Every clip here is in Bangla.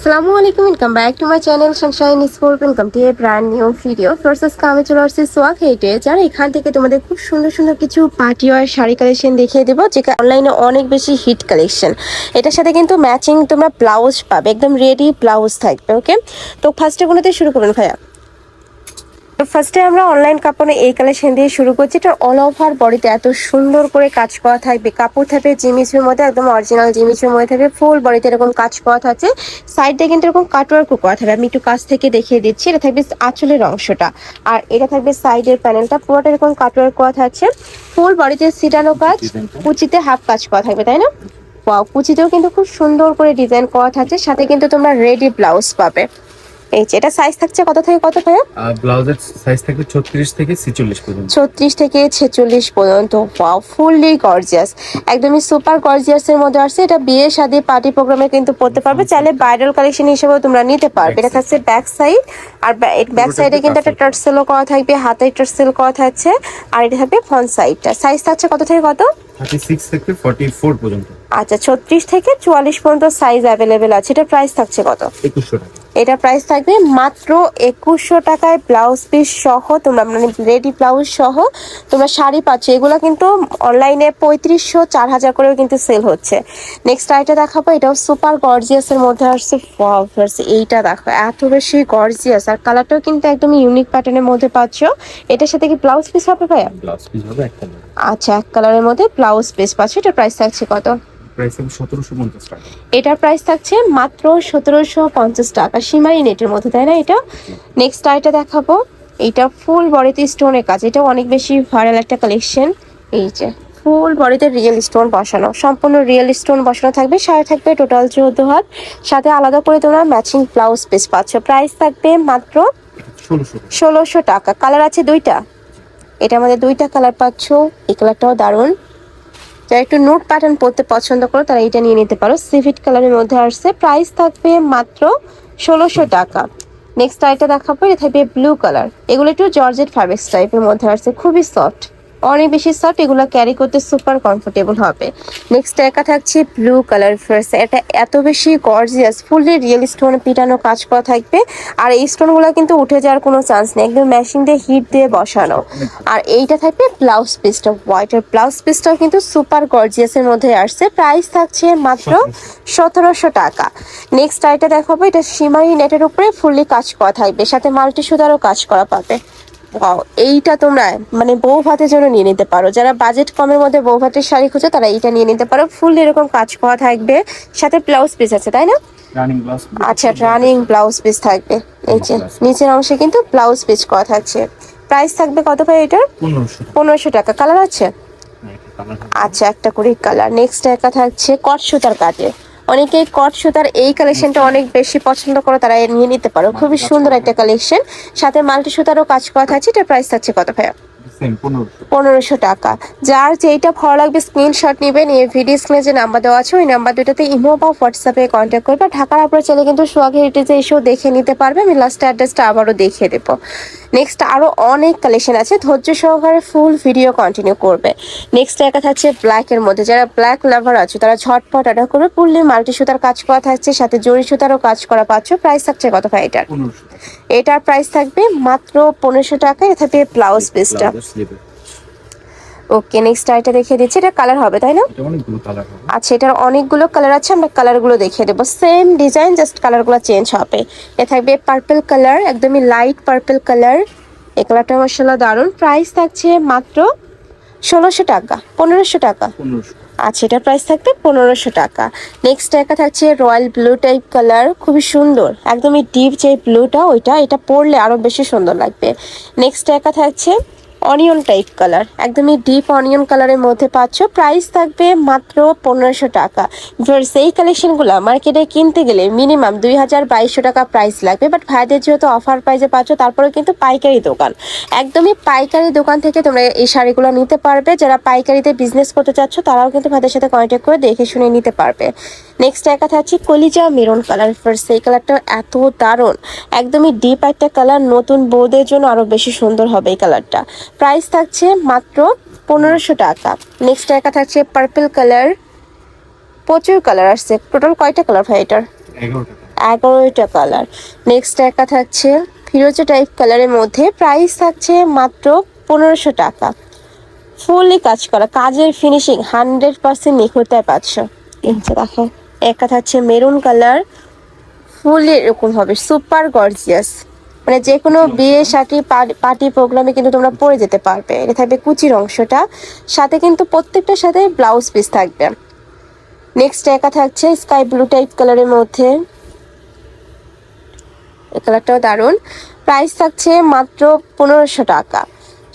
আসসালামু আলাইকুম, welcome back to my channel Sunshine sport. Welcome to A brand new video. First আমি চলে আসছি সোয়াক হেটে, যার এখান থেকে তোমাদের খুব সুন্দর সুন্দর কিছু পার্টি ওয়ার শাড়ি কালেকশন দেখিয়ে দেবো, যেটা অনলাইনে অনেক বেশি হিট কালেকশন। এটার সাথে কিন্তু ম্যাচিং তোমরা ব্লাউজ পাবে, একদম রেডি ব্লাউজ থাকবে। ওকে, তো ফার্স্টে কোনোতে শুরু করবেন ভাইয়া? তো ফার্স্টে আমরা অনলাইন কাপড়ে এই কালেকশন দিয়ে শুরু করছি। এটা অল ওভার বডিতে এত সুন্দর করে কাজ করা থাকবে, কাপড় থাকবে জিমিচুর মধ্যে, একদম অরিজিনাল জিমিচুর মধ্যে থাকবে। ফুল বডিতে এরকম কাজ করা থাকছে, সাইডে কিন্তু এরকম কাটওয়ার্ক করা থাকবে। আমি একটু কাছ থেকে দেখিয়ে দিচ্ছি। এটা থাকবে আঁচলের অংশটা, আর এটা থাকবে সাইডের প্যানেলটা, পুরোটা এরকম কাটওয়ার্ক করা থাকছে। ফুল বডিতে সিটানো কাজ, কুচিতে হাফ কাজ করা থাকবে, তাই না? ওয়াও, কুচিতেও কিন্তু খুব সুন্দর করে ডিজাইন করা থাকছে, সাথে কিন্তু তোমরা রেডি ব্লাউজ পাবে। এই যে এটা সাইজ থাকছে কত থেকে কত ভাইয়া? ব্লাউজের সাইজ থাকবে 36 থেকে 46 পর্যন্ত। 36 থেকে 46 পর্যন্ত। ওয়াও, ফুললি গর্জিয়াস, একদমই সুপার গর্জিয়াস এর মধ্যে আসছে। এটা বিয়ে শাদী পার্টি প্রোগ্রামে কিন্তু পড়তে পারবে, চাইলে ব্রাইডাল কালেকশন হিসেবেও তোমরা নিতে পারবে। এটা থাকছে ব্যাক সাইড, আর ব্যাক সাইডে কিন্তু একটা টার্সেলও করা থাকবে, হাতে টার্সেল করা থাকছে, আর এটা থাকবে ফ্রন্ট সাইডটা। সাইজ থাকছে কত থেকে কত? 36 থেকে 44 পর্যন্ত। আচ্ছা, 36 থেকে 44 পর্যন্ত সাইজ অ্যাভেলেবেল আছে। এটা প্রাইস থাকছে কত? 2100 টাকা। এটা প্রাইস থাকবে মাত্র 2100 টাকায়, ব্লাউজ পিস সহ তোমরা, মানে রেডি ব্লাউজ সহ তোমরা শাড়ি পাচ্ছ। এগুলো কিন্তু অনলাইনে 3500 4000 করেও কিন্তু সেল হচ্ছে। নেক্সট আইটা দেখাবো, এটাও সুপার গর্জিয়াস এর মধ্যে আসছে। ওয়াও ফার্স্ট এইটা দেখো, এত বেশি গর্জিয়াস, আর কালারটাও কিন্তু একদম ইউনিক প্যাটার্নের মধ্যে পাচ্ছ। এটার সাথে কি ব্লাউজ পিস হবে ভাইয়া? ব্লাউজ পিস হবে এক কালার। আচ্ছা, এক কালারের মধ্যে ব্লাউজ পিস পাচ্ছ। এটা প্রাইস থাকছে কত? প্রাইস হবে 1750 টাকা। এটার প্রাইস থাকছে মাত্র 1750 টাকা, সীমাই নেটের মধ্যে, তাই না? এটা নেক্সট আইটা দেখাবো, এটা ফুল বডিতে স্টোনের কাজ। এটা অনেক বেশি ভাইরাল একটা কালেকশন। এই যে ফুল বডিতে রিয়েল স্টোন বসানো, সম্পূর্ণ রিয়েল স্টোন বসানো থাকবে। শাড়ি থাকবে টোটাল 14 হাত, সাথে আলাদা করে তোমরা ম্যাচিং ব্লাউজ পিস পাচ্ছ। প্রাইস থাকবে মাত্র 1600 টাকা। কালার আছে দুইটা, এটা আমাদের দুইটা কালার পাচ্ছ। এই কালারটাও দারুণ, যারা একটু নোট প্যাটার্ন পরতে পছন্দ করো তারা এটা নিয়ে নিতে পারো। সিভিট কালারের মধ্যে আসছে, প্রাইস থাকবে মাত্র 1600 টাকা। নেক্সট আইটা দেখাবো, এটা থাকবে ব্লু কালার। এগুলো একটু জর্জেট ফ্যাব্রিক্স টাইপের মধ্যে আসছে, খুবই সফট, অনেক বেশি সফট। এগুলো ক্যারি করতে সুপার কমফোর্টেবল হবে। নেক্সট একা থাকছে ব্লু কালার ফার্স্ট। এটা এত বেশি গর্জিয়াস, ফুললি রিয়েল স্টোন পিটানো কাজ করা থাকবে, আর এই স্টোনগুলো কিন্তু উঠে যাওয়ার কোনো চান্স নেই, একদম মেশিন দিয়ে হিট দিয়ে বসানো। আর এইটা থাকবে ব্লাউজ পিসটা, হোয়াইটের ব্লাউজ পিসটাও কিন্তু সুপার গর্জিয়াসের মধ্যে আসছে। প্রাইস থাকছে মাত্র 1700 টাকা। নেক্সট আইটা দেখাবো, এটা সীমাহী নেটের উপরে ফুললি কাজ করা থাকবে, সাথে মাল্টি সুতারও কাজ করা পাবে। ওয়াও, এইটা তোমরা মানে বউ ভাতের জন্য নিয়ে নিতে পারো। যারা বাজেট কমের মধ্যে বউ ভাতের শাড়ি খুঁজো তারা এইটা নিয়ে নিতে পারো। ফুল এরকম কাজ করা থাকবে, সাথে ব্লাউজ পিস আছে, তাই না? Running blouse. আচ্ছা, রানিং ব্লাউজ পিস থাকবে। এই যে নিচের অংশে কিন্তু ব্লাউজ পিস করা থাকছে। প্রাইস থাকবে কত ভাই এটার? 1500 টাকা। কালার আছে? আচ্ছা, একটা করে কালার। নেক্সট একা থাকছে কট সুতার কাজে। অনেকেই কট সুতার এই কালেকশনটা অনেক বেশি পছন্দ করো, তারা নিয়ে নিতে পারো। খুবই সুন্দর একটা কালেকশন, সাথে মাল্টি সুতারও কাজ করা থাকছে। এটা প্রাইস থাকছে কত ভাইয়া? 1500 টাকা। যার যেইটা ভালো লাগবে স্ক্রিনশট নেবেন, এই ভিডিও স্ক্রিনে যে নাম্বার দেওয়া আছে ওই নাম্বার দুটাতে ইমো বা হোয়াটসঅ্যাপে কন্ট্যাক্ট করবে। ঢাকার আপনারা চাইলে কিন্তু সোহাগ হেরিটেজে এসেও দেখে নিতে পারবে। আমি লাস্ট অ্যাড্রেসটা আবারও দেখিয়ে দেবো। নেক্সট আরও অনেক কালেকশন আছে, ধৈর্য সহকারে ফুল ভিডিও কন্টিনিউ করবে। নেক্সট একা থাকছে ব্ল্যাকের মধ্যে। যারা ব্ল্যাক লাভার আছে তারা ঝটপট অর্ডার করবে। ফুললি মাল্টি সুতার কাজ করা থাকছে, সাথে জরি সুতারও কাজ করা পাচ্ছ। প্রাইস থাকছে কত ভাই এটার? এটার প্রাইস থাকবে মাত্র 1500 টাকা। এটা থাকবে ব্লাউজ পিসটা। ওকে, নেক্সট আইটা দেখিয়ে দিচ্ছি। এটা কালার হবে, তাই না? আচ্ছা, এটার অনেকগুলো কালার আছে, আমরা কালারগুলো দেখিয়ে দেবো। সেম ডিজাইন, জাস্ট কালারগুলো চেঞ্জ হবে। এ থাকবে পার্পল কালার, একদমই লাইট পার্পল কালার। এই কালারটা মাশাআল্লাহ দারুণ। প্রাইস থাকছে মাত্র 1600 টাকা, 1500 টাকা। আচ্ছা, এটার প্রাইস থাকবে 1500 টাকা। নেক্সট একা থাকছে রয়্যাল ব্লু টাইপ কালার, খুবই সুন্দর, একদমই ডিপ যে ব্লুটা ওইটা, এটা পরলে আরো বেশি সুন্দর লাগবে। নেক্সট একা থাকছে অনিয়ন টাইপ কালার, একদমই ডিপ অনিয়ন কালারের মধ্যে পাচ্ছ। প্রাইস থাকবে মাত্র 1500 টাকা। সেই কালেকশনগুলো মার্কেটে কিনতে গেলে মিনিমাম 2200 টাকা প্রাইস লাগবে, বাট ভাইদের যেহেতু অফার প্রাইসে পাচ্ছ, তারপরে কিন্তু পাইকারি দোকান, একদমই পাইকারি দোকান থেকে তোমরা এই শাড়িগুলো নিতে পারবে। যারা পাইকারিতে বিজনেস করতে চাচ্ছ তারাও কিন্তু ভাইদের সাথে কন্ট্যাক্ট করে দেখে শুনে নিতে পারবে। নেক্সট একা থাকছে কলিজা মেরুন কালার ফার্স্ট। এই কালারটা এত দারুণ, একদমই ডিপ একটা কালার, নতুন বউদের জন্য আরো বেশি সুন্দর হবে এই কালারটা। প্রাইস থাকছে মাত্র 1500 টাকা। নেক্সট একা থাকছে পার্পল কালার, প্রচুর কালার আসছে। টোটাল কয়টা কালার ভাই এটার? 11টা কালার। নেক্সট একা থাকছে ফিরোজা টাইপ কালারের মধ্যে, প্রাইস থাকছে মাত্র 1500 টাকা। ফুললি কাজ করা, কাজের ফিনিশিং 100% নিখুঁততায় পাচ্ছ। এই যে দেখো, একা থাকছে মেরুন কালার, ফুললি এরকম হবে সুপার গর্জিয়াস, মানে যে কোনো বিয়ে শাদী পার্টি প্রোগ্রামে কিন্তু তোমরা পরে যেতে পারবে। এটা থাকবে কুচির অংশটা, সাথে কিন্তু প্রত্যেকটার সাথে ব্লাউজ পিস থাকবে। নেক্সট একা থাকছে স্কাই ব্লু টাইপ কালারের মধ্যে, এই কালারটাও দারুণ। প্রাইস থাকছে মাত্র 1500 টাকা।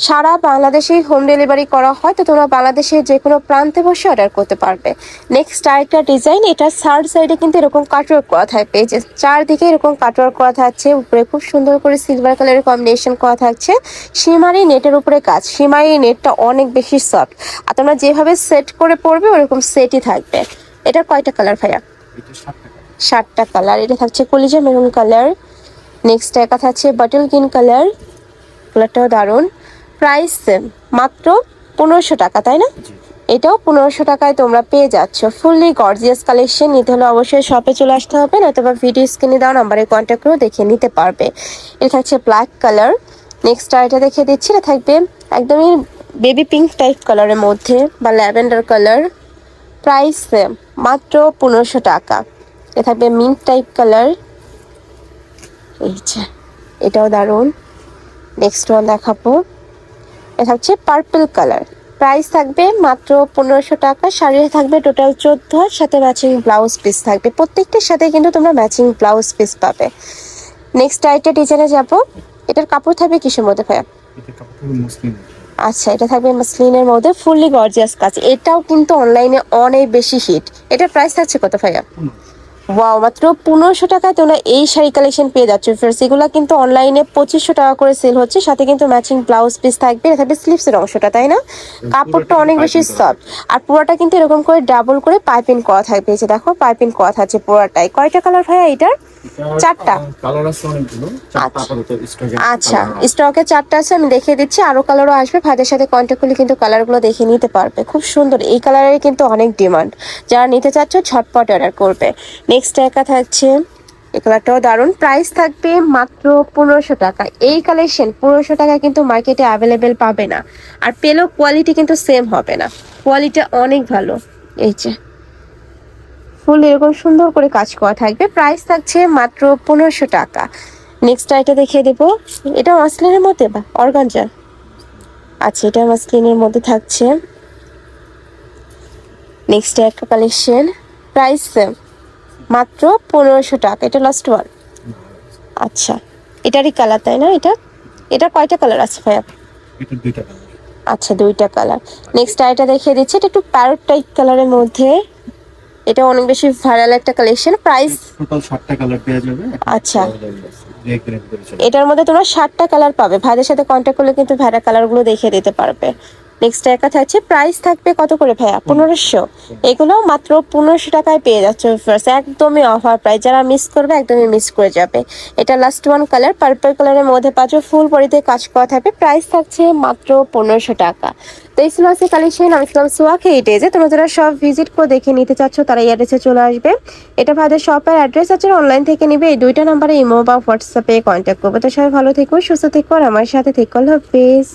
সারা বাংলাদেশেই হোম ডেলিভারি করা হয়, তো তোমরা বাংলাদেশের যে কোনো প্রান্তে বসে অর্ডার করতে পারবে। নেক্সট আরেকটা ডিজাইন, এটা সাইড সাইডে কিন্তু এরকম কাটওয়ার্ক করা থাকবে, এই যে চারদিকে এরকম কাটওয়ার্ক করা থাকছে, উপরে খুব সুন্দর করে সিলভার কালারের কম্বিনেশন করা থাকছে, সীমারি নেটের উপরে কাজ। সীমারি নেটটা অনেক বেশি সফট, আর তোমরা যেভাবে সেট করে পরবে ওরকম সেটই থাকবে। এটার কয়টা কালার ভাইয়া? এটা 7টা কালার। 7টা কালার। এটা থাকছে কলিজা মেরুন কালার। নেক্সট একা থাকছে বাটল গ্রিন কালার, কালারটাও দারুণ। প্রাইস সেম, মাত্র 1500 টাকা, তাই না? জি। এটাও 1500 টাকায় তোমরা পেয়ে যাচ্ছ। Fully gorgeous collection. নিতে হলে অবশ্যই শপে চলে আসতে হবে, নয়তোবা ভিডিও স্ক্রিনে দেওয়া নাম্বারে কন্ট্যাক্ট করে দেখে নিতে পারবে। এটা থাকছে ব্ল্যাক কালার। নেক্সট এটা দেখিয়ে দিচ্ছি, এটা থাকবে একদমই বেবি পিঙ্ক টাইপ কালারের মধ্যে বা ল্যাভেন্ডার কালার। প্রাইস সেম, মাত্র 1500 টাকা। এটা থাকবে মিন্ট টাইপ কালার, এই যে এটাও দারুণ। নেক্সট ওয়ান দেখাবো, এটা হচ্ছে পার্পল কালার। প্রাইস থাকবে মাত্র 1500 টাকা। শাড়ি থাকবে টোটাল 14, সাথে ম্যাচিং ব্লাউজ পিস থাকবে, প্রত্যেকটির সাথে কিন্তু তোমরা ম্যাচিং ব্লাউজ পিস পাবে। নেক্সট আইটা ডিজাইনে যাব, এটার কাপড় থাকবে কিসের মধ্যে ভাইয়া? এটা কাপড় মসলিন। আচ্ছা, এটা থাকবে মাসলিনের মধ্যে, ফুললি গর্জিয়াস কাজ। এটাও কিন্তু অনলাইনে অনেক বেশি হিট। এটার প্রাইস থাকছে কত ভাইয়া? ওয়াও, মাত্র 1500 টাকায় তোমরা এই শাড়ি কালেকশন পেয়ে যাচ্ছ। ফ্রেন্ডস, এগুলো কিন্তু অনলাইনে 2500 টাকা করে সেল হচ্ছে, সাথে কিন্তু ম্যাচিং ব্লাউজ পিস থাকবে। এটা থাকবে স্লিভসের অংশটা, তাই না? কাপড়টা অনেক বেশি সফট, আর পুরোটা কিন্তু এরকম করে ডাবল করে পাইপিং করা থাকবে। এই যে দেখো, পাইপিং করা থাকছে পুরোটাই। কয়টা কালার ভাইয়া এটার? 4টা কালার আছে অনেকগুলো, 4টা আপাতত স্টকে। আচ্ছা, স্টকে 4টা আছে, আমি দেখিয়ে দিচ্ছি, আরো কালারও আসবে। ভাইদের সাথে কন্ট্যাক্ট করলে কিন্তু কালারগুলো দেখে নিতে পারবে। খুব সুন্দর, এই কালারের কিন্তু অনেক ডিমান্ড, যারা নিতে চাচ্ছ ঝটপট অর্ডার করবে। নেক্সট একা থাকছে, এই কালারটাও দারুণ। প্রাইস থাকবে মাত্র 1500 টাকা। এই কালেকশন 1500 টাকা কিন্তু মার্কেটে অ্যাভেলেবেল পাবে না, আর পেলেও কোয়ালিটি কিন্তু সেম হবে না, কোয়ালিটি অনেক ভালো। এই যে ফুল এরকম সুন্দর করে কাজ করা থাকবে। প্রাইস থাকছে মাত্র 1500 টাকা। নেক্সট এটা দেখিয়ে দেবো, এটা মাসলিনের মধ্যে বা অর্গানজা? আচ্ছা, এটা মাসলিনের মধ্যে থাকছে। নেক্সট একটা কালেকশন, প্রাইস সেম, মাত্র 1500 টাকা। এটা লাস্ট ওয়ান। আচ্ছা, এটারই কালার, তাই না? এটা কয়টা কালার আছে ভাইয়া? এটা 2টা কালার। আচ্ছা, 2টা কালার। নেক্সট এটা দেখিয়ে দিচ্ছি, এটা একটু প্যারট টাইপ কালারের মধ্যে, এটা অনেক বেশি ভাইরাল একটা কালেকশন। প্রাইস টোটাল 7টা কালার পেয়ে যাবে। আচ্ছা, একদিনের ভিতরে চলে এটার মধ্যে তোমরা 7টা কালার পাবে। ভাইদের সাথে কন্ট্যাক্ট করলে কিন্তু ভাইরা কালারগুলো দেখিয়ে দিতে পারবে। নেক্সট একা থাকছে, প্রাইস থাকবে কত করে ভাইয়া? 1500। এগুলো মাত্র 1500 টাকায় পেয়ে যাচ্ছে। ফার্স্ট একদমই অফার প্রাইস, যারা মিস করবে একদমই মিস করে যাবে। এটা লাস্ট ওয়ান কালার, পার্পল কালারের মধ্যে পাচ্ছ, ফুল বডিতে কাজ করা থাকবে। প্রাইস থাকছে মাত্র 1500 টাকা। তো এই ছিল আজকে কালেকশন। আমি ছিলাম সোয়াকে এই ডেজে। তোমরা যারা সব ভিজিট করে দেখে নিতে চাচ্ছ তারা এই অ্যাড্রেসে চলে আসবে। এটা ভাইদের শপের অ্যাড্রেস আছে, অনলাইন থেকে নিবে। এই 2টা নাম্বারে ইমো বা হোয়াটসঅ্যাপে কন্ট্যাক্ট করবে। তো সবাই ভালো থেকো, সুস্থ থেকো, আর আমার সাথে থেকো। আল্লাহ হাফেজ।